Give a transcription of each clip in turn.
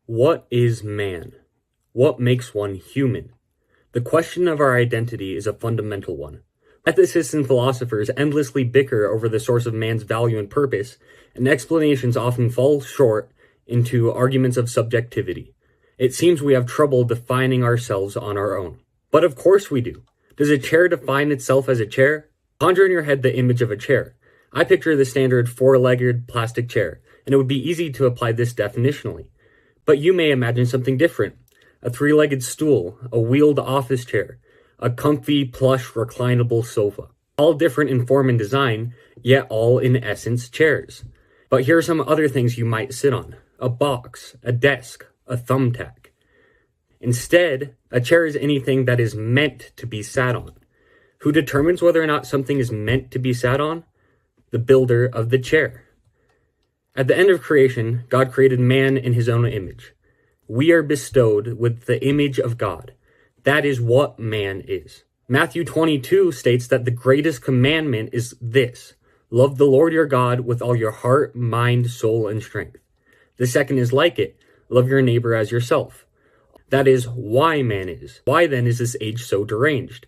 What is man? What makes one human? The question of our identity is a fundamental one. Ethicists and philosophers endlessly bicker over the source of man's value and purpose, and explanations often fall short into arguments of subjectivity. It seems we have trouble defining ourselves on our own. But of course we do. Does a chair define itself as a chair? Conjure in your head the image of a chair. I picture the standard four-legged plastic chair, and it would be easy to apply this definitionally. But you may imagine something different. A three-legged stool, a wheeled office chair, a comfy, plush, reclinable sofa. All different in form and design, yet all in essence chairs. But here are some other things you might sit on. A box, a desk, a thumbtack. Instead, a chair is anything that is meant to be sat on. Who determines whether or not something is meant to be sat on? The builder of the chair. At the end of creation, God created man in his own image. We are bestowed with the image of God. That is what man is. Matthew 22 states that the greatest commandment is this: love the Lord your God with all your heart, mind, soul, and strength. The second is like it: love your neighbor as yourself. That is why man is. Why then is this age so deranged?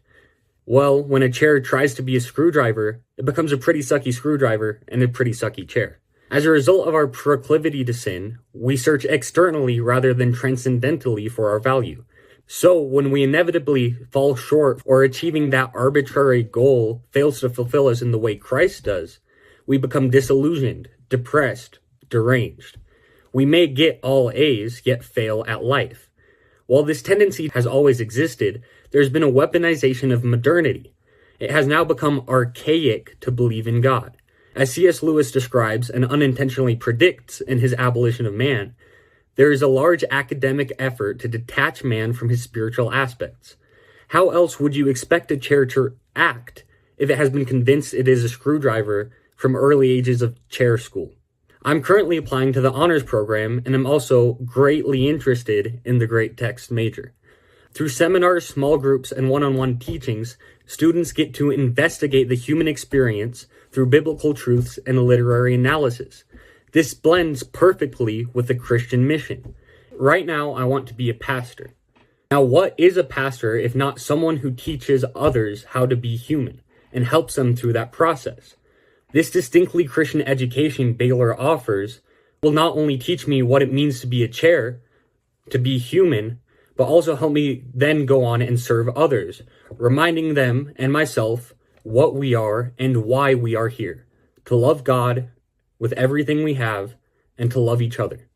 Well, when a chair tries to be a screwdriver, it becomes a pretty sucky screwdriver and a pretty sucky chair. As a result of our proclivity to sin, we search externally rather than transcendentally for our value. So when we inevitably fall short or achieving that arbitrary goal fails to fulfill us in the way Christ does, we become disillusioned, depressed, deranged. We may get all A's, yet fail at life. While this tendency has always existed, there's been a weaponization of modernity. It has now become archaic to believe in God. As C.S. Lewis describes and unintentionally predicts in his Abolition of Man, there is a large academic effort to detach man from his spiritual aspects. How else would you expect a chair to act if it has been convinced it is a screwdriver from early ages of chair school? I'm currently applying to the honors program, and I'm also greatly interested in the great text major. Through seminars, small groups, and one-on-one teachings, students get to investigate the human experience through biblical truths and literary analysis. This blends perfectly with the Christian mission. Right now, I want to be a pastor. Now, what is a pastor if not someone who teaches others how to be human and helps them through that process? This distinctly Christian education Baylor offers will not only teach me what it means to be a chair, to be human, but also help me then go on and serve others, reminding them and myself what we are and why we are here: to love God with everything we have and to love each other.